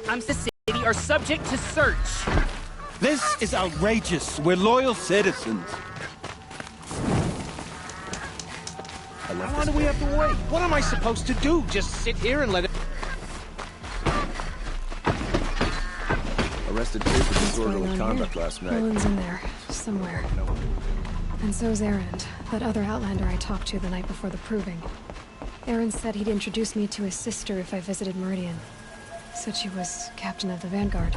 I'm the city are subject to search. This is outrageous. We're loyal citizens. How long do we have to wait? What am I supposed to do? Just sit here and let it... Arrested two for disorderly conduct last night. Olin's in there, somewhere. And so's Erend, that other Outlander I talked to the night before the proving. Erend said he'd introduce me to his sister if I visited Meridian. Said she was captain of the Vanguard.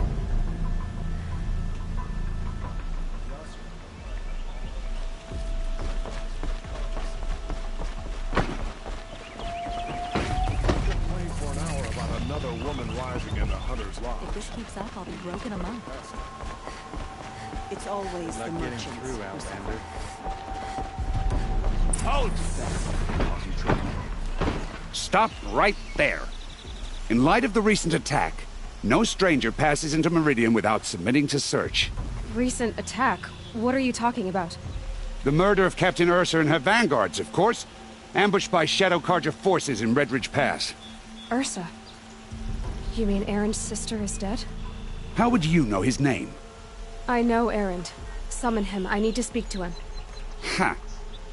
If this keeps up, I'll be broke in a month. It's always the merchants. Through, Outlander. Stop right there. In light of the recent attack, no stranger passes into Meridian without submitting to search. Recent attack? What are you talking about? The murder of Captain Ursa and her vanguards, of course. Ambushed by Shadow Carja forces in Redridge Pass. Ursa? You mean Erend's sister is dead? How would you know his name? I know Erend. Summon him. I need to speak to him. Ha!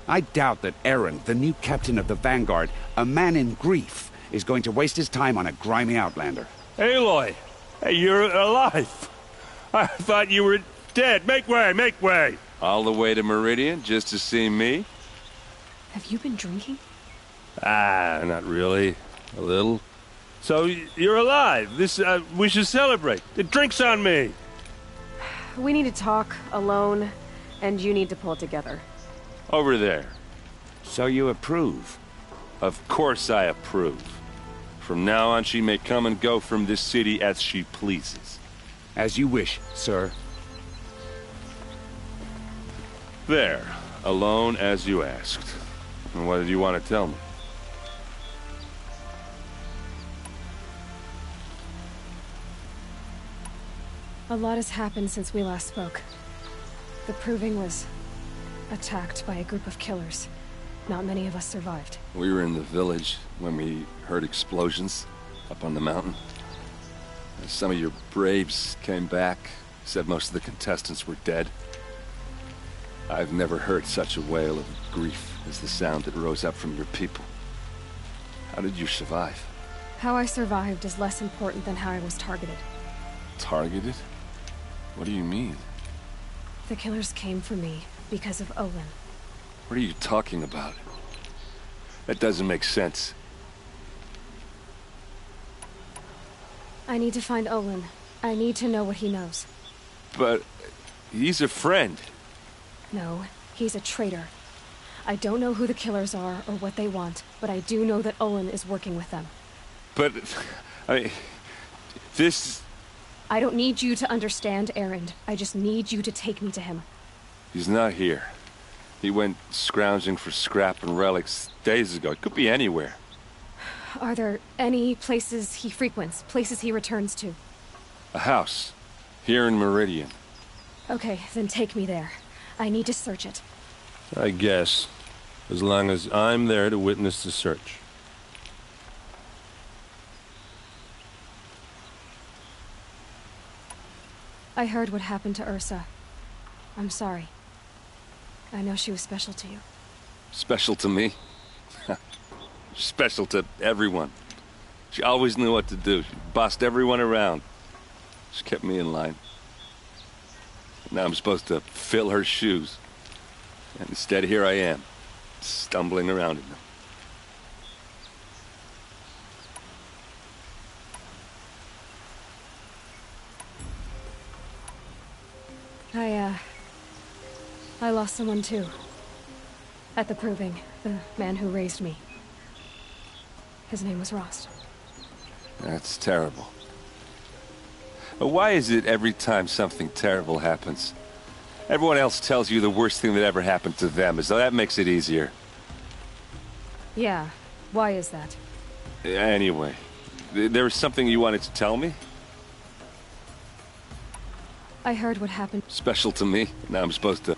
I doubt that Erend, the new captain of the Vanguard, a man in grief, is going to waste his time on a grimy outlander. Aloy! Hey, you're alive! I thought you were dead. Make way, make way! All the way to Meridian just to see me? Have you been drinking? Ah, not really. A little. So, you're alive. We should celebrate. The drink's on me. We need to talk, alone, and you need to pull it together. Over there. So you approve? Of course I approve. From now on, she may come and go from this city as she pleases. As you wish, sir. There. Alone as you asked. And what did you want to tell me? A lot has happened since we last spoke. The Proving was attacked by a group of killers. Not many of us survived. We were in the village when we heard explosions up on the mountain. Some of your braves came back, said most of the contestants were dead. I've never heard such a wail of grief as the sound that rose up from your people. How did you survive? How I survived is less important than how I was targeted. Targeted? What do you mean? The killers came for me because of Olin. What are you talking about? That doesn't make sense. I need to find Olin. I need to know what he knows. But he's a friend. No, he's a traitor. I don't know who the killers are or what they want, but I do know that Olin is working with them. But, I mean, this... I don't need you to understand, Erend. I just need you to take me to him. He's not here. He went scrounging for scrap and relics days ago. It could be anywhere. Are there any places he frequents, places he returns to? A house. Here in Meridian. Okay, then take me there. I need to search it. I guess. As long as I'm there to witness the search. I heard what happened to Ursa. I'm sorry. I know she was special to you. Special to me? Special to everyone. She always knew what to do. She bossed everyone around. She kept me in line. Now I'm supposed to fill her shoes. And instead, here I am, stumbling around in them. I lost someone too. At the Proving, the man who raised me. His name was Rost. That's terrible. But why is it every time something terrible happens, everyone else tells you the worst thing that ever happened to them, as though that makes it easier? Yeah, why is that? Anyway, there was something you wanted to tell me? I heard what happened. Special to me? Now I'm supposed to...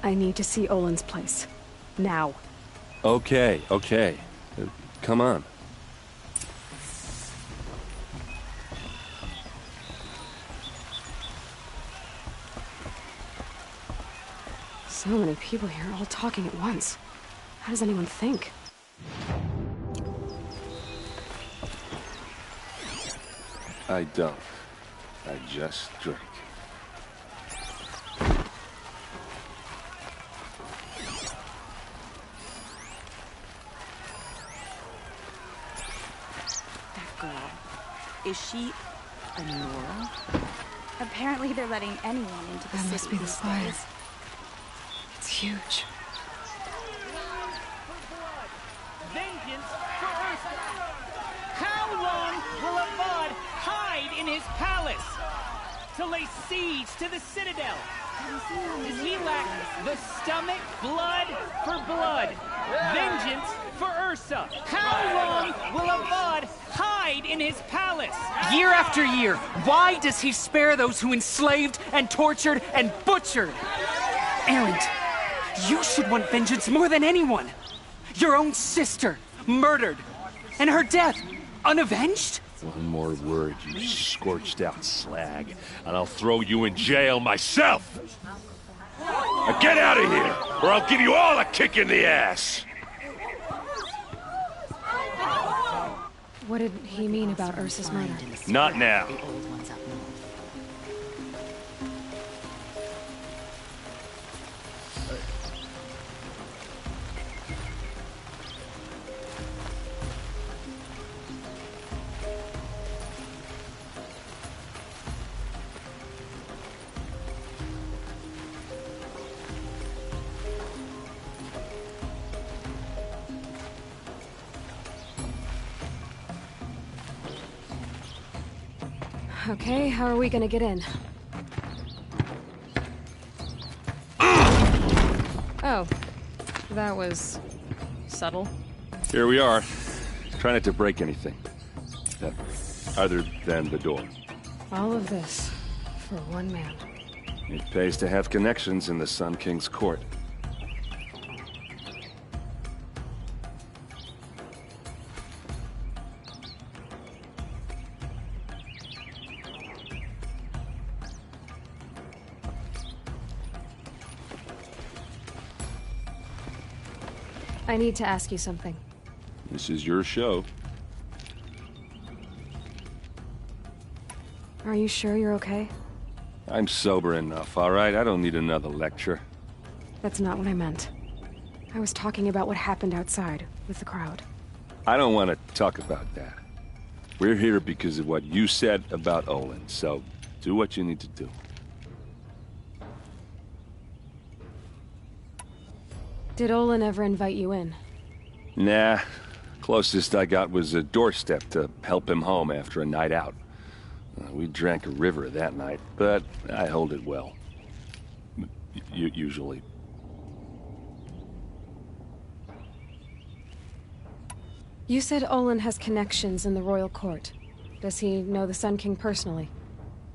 I need to see Olin's place. Now. Okay. Come on. So many people here, all talking at once. How does anyone think? I don't. I just drink. That girl. Is she a Nora? Apparently they're letting anyone into the That city must be the these fire. days. It's huge. Vengeance for Ursa! How long will Avad hide in his palace? To lay siege to the citadel? Does he lack the stomach blood for blood? Vengeance for Ursa! How long will Avad hide in his palace? Year after year, why does he spare those who enslaved and tortured and butchered? Erend, you should want vengeance more than anyone. Your own sister, murdered, and her death, unavenged? One more word, you scorched out slag, and I'll throw you in jail myself! Now get out of here, or I'll give you all a kick in the ass! What did he mean about Ursa's murder? Not now. The old ones up north. Okay, how are we gonna get in? Oh, that was subtle. Here we are. Try not to break anything. Other than the door. All of this for one man. It pays to have connections in the Sun King's court. I need to ask you something. This is your show. Are you sure you're okay? I'm sober enough, all right? I don't need another lecture. That's not what I meant. I was talking about what happened outside, with the crowd. I don't want to talk about that. We're here because of what you said about Olin, so do what you need to do. Did Olin ever invite you in? Nah. Closest I got was a doorstep to help him home after a night out. We drank a river that night, but I hold it well. Usually. You said Olin has connections in the royal court. Does he know the Sun King personally?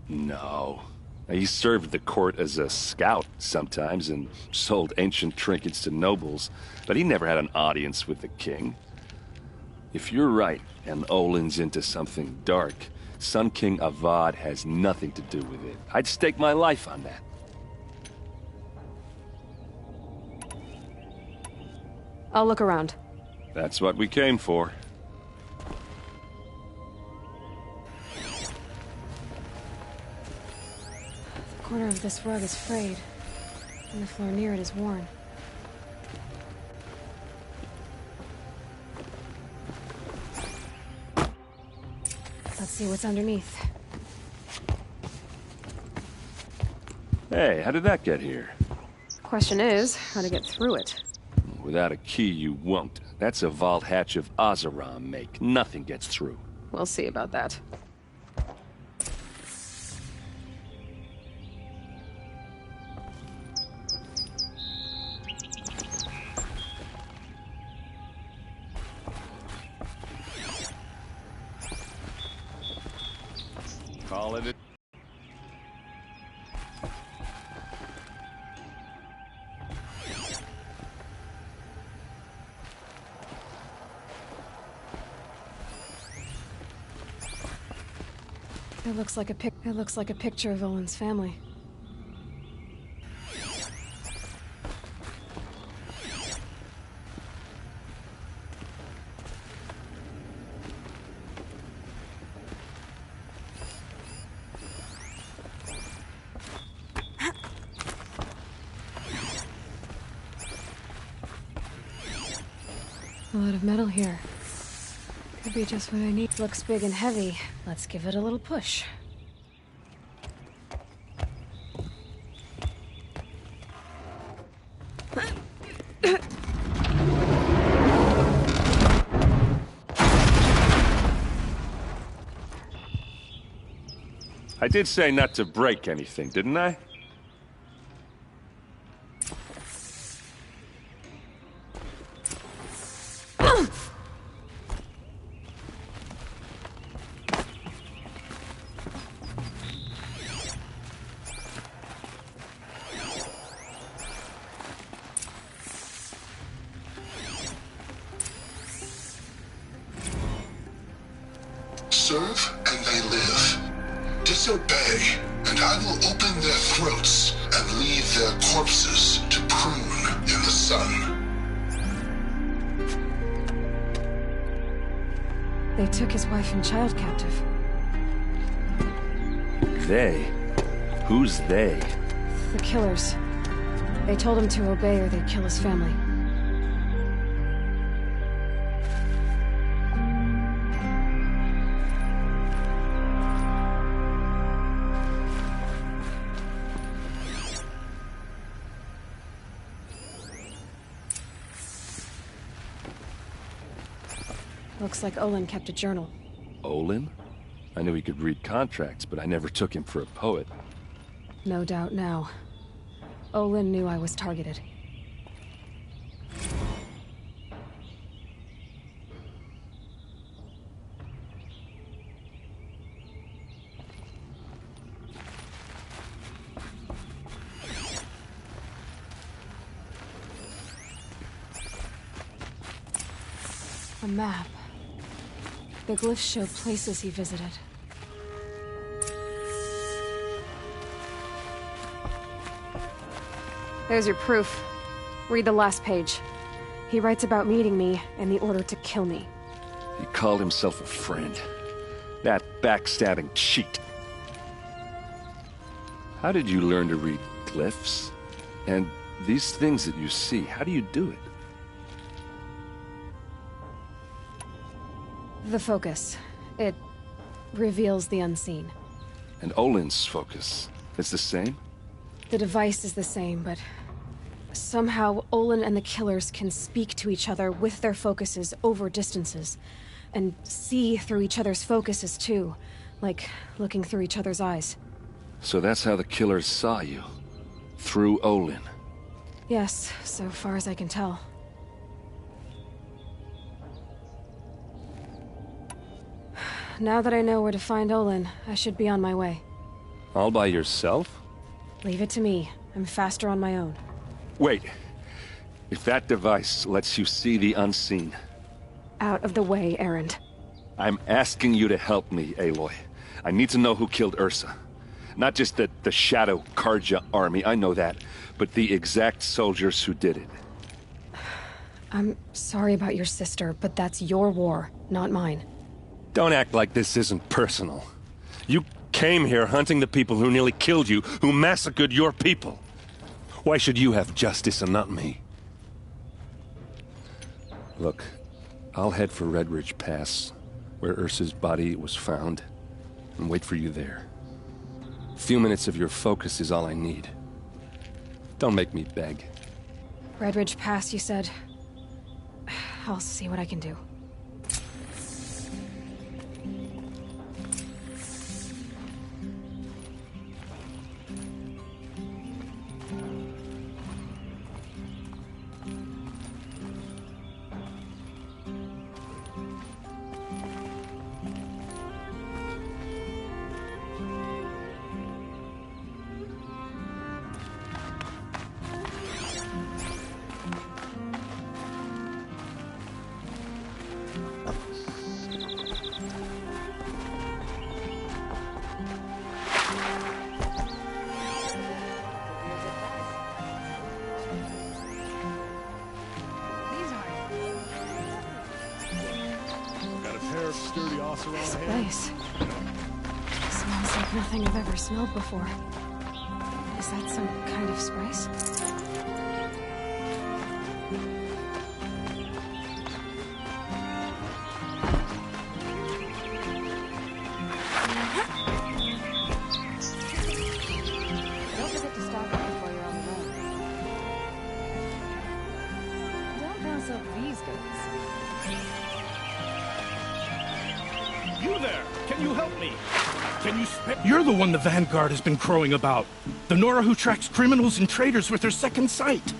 No. He served the court as a scout sometimes and sold ancient trinkets to nobles, but he never had an audience with the king. If you're right, and Olin's into something dark, Sun King Avad has nothing to do with it. I'd stake my life on that. I'll look around. That's what we came for. The corner of this rug is frayed, and the floor near it is worn. Let's see what's underneath. Hey, how did that get here? Question is, how to get through it. Without a key, you won't. That's a vault hatch of Oseram make. Nothing gets through. We'll see about that. Call it. It looks like a picture of Olin's family. A lot of metal here. Could be just what I need. Looks big and heavy. Let's give it a little push. I did say not to break anything, didn't I? Serve and they live. Disobey, and I will open their throats and leave their corpses to prune in the sun. They took his wife and child captive. They? Who's they? The killers. They told him to obey or they'd kill his family. Looks like Olin kept a journal. Olin? I knew he could read contracts, but I never took him for a poet. No doubt now. Olin knew I was targeted. A map. The glyphs show places he visited. There's your proof. Read the last page. He writes about meeting me and the order to kill me. He called himself a friend. That backstabbing cheat. How did you learn to read glyphs? And these things that you see, how do you do it? The focus. It reveals the unseen. And Olin's focus is the same? The device is the same, but somehow Olin and the killers can speak to each other with their focuses over distances. And see through each other's focuses too. Like looking through each other's eyes. So that's how the killers saw you? Through Olin? Yes, so far as I can tell. Now that I know where to find Olin, I should be on my way. All by yourself? Leave it to me. I'm faster on my own. Wait. If that device lets you see the unseen... Out of the way, Erend. I'm asking you to help me, Aloy. I need to know who killed Ursa. Not just the Shadow Karja army, I know that, but the exact soldiers who did it. I'm sorry about your sister, but that's your war, not mine. Don't act like this isn't personal. You came here hunting the people who nearly killed you, who massacred your people. Why should you have justice and not me? Look, I'll head for Red Ridge Pass, where Ursa's body was found, and wait for you there. A few minutes of your focus is all I need. Don't make me beg. Red Ridge Pass, you said? I'll see what I can do. This place smells like nothing I've ever smelled before. Is that some kind of spice? up these goods. You there! Can you help me? Can you You're the one the Vanguard has been crowing about. The Nora who tracks criminals and traitors with her second sight.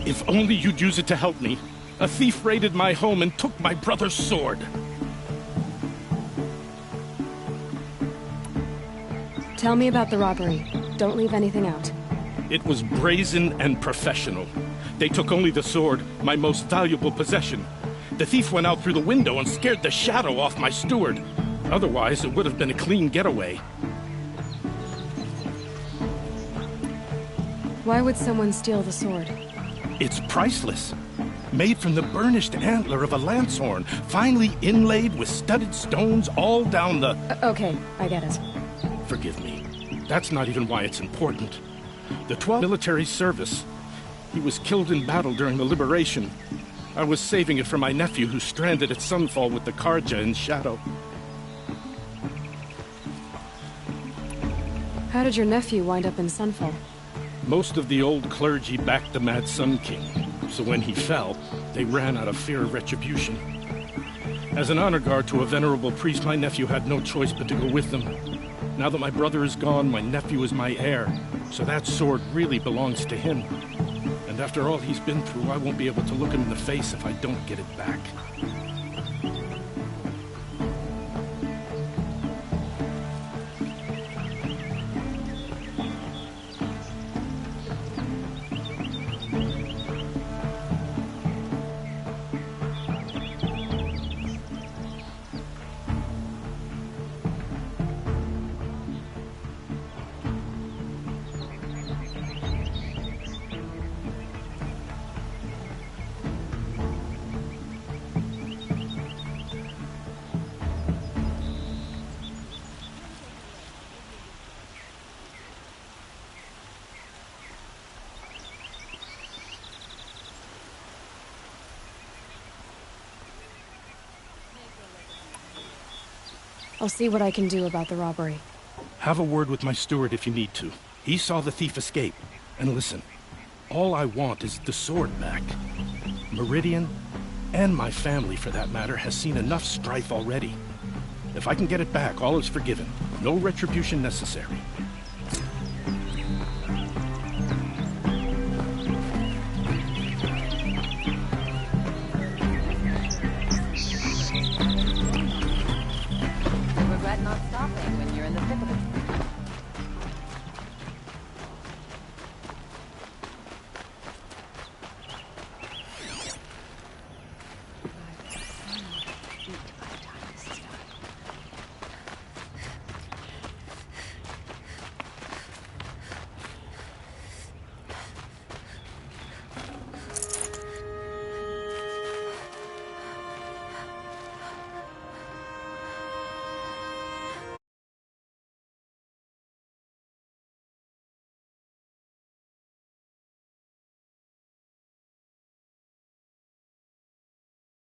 If only you'd use it to help me. A thief raided my home and took my brother's sword. Tell me about the robbery. Don't leave anything out. It was brazen and professional. They took only the sword, my most valuable possession. The thief went out through the window and scared the shadow off my steward. Otherwise, it would have been a clean getaway. Why would someone steal the sword? It's priceless. Made from the burnished antler of a lancehorn, finely inlaid with studded stones all down the... Okay, I get it. Forgive me. That's not even why it's important. The 12th military service. He was killed in battle during the liberation. I was saving it for my nephew who's stranded at Sunfall with the Karja in Shadow. How did your nephew wind up in Sunfall? Most of the old clergy backed the Mad Sun King, so when he fell, they ran out of fear of retribution. As an honor guard to a venerable priest, my nephew had no choice but to go with them. Now that my brother is gone, my nephew is my heir, so that sword really belongs to him. And after all he's been through, I won't be able to look him in the face if I don't get it back. I'll see what I can do about the robbery. Have a word with my steward if you need to. He saw the thief escape. And listen, all I want is the sword back. Meridian, and my family for that matter, has seen enough strife already. If I can get it back, all is forgiven. No retribution necessary.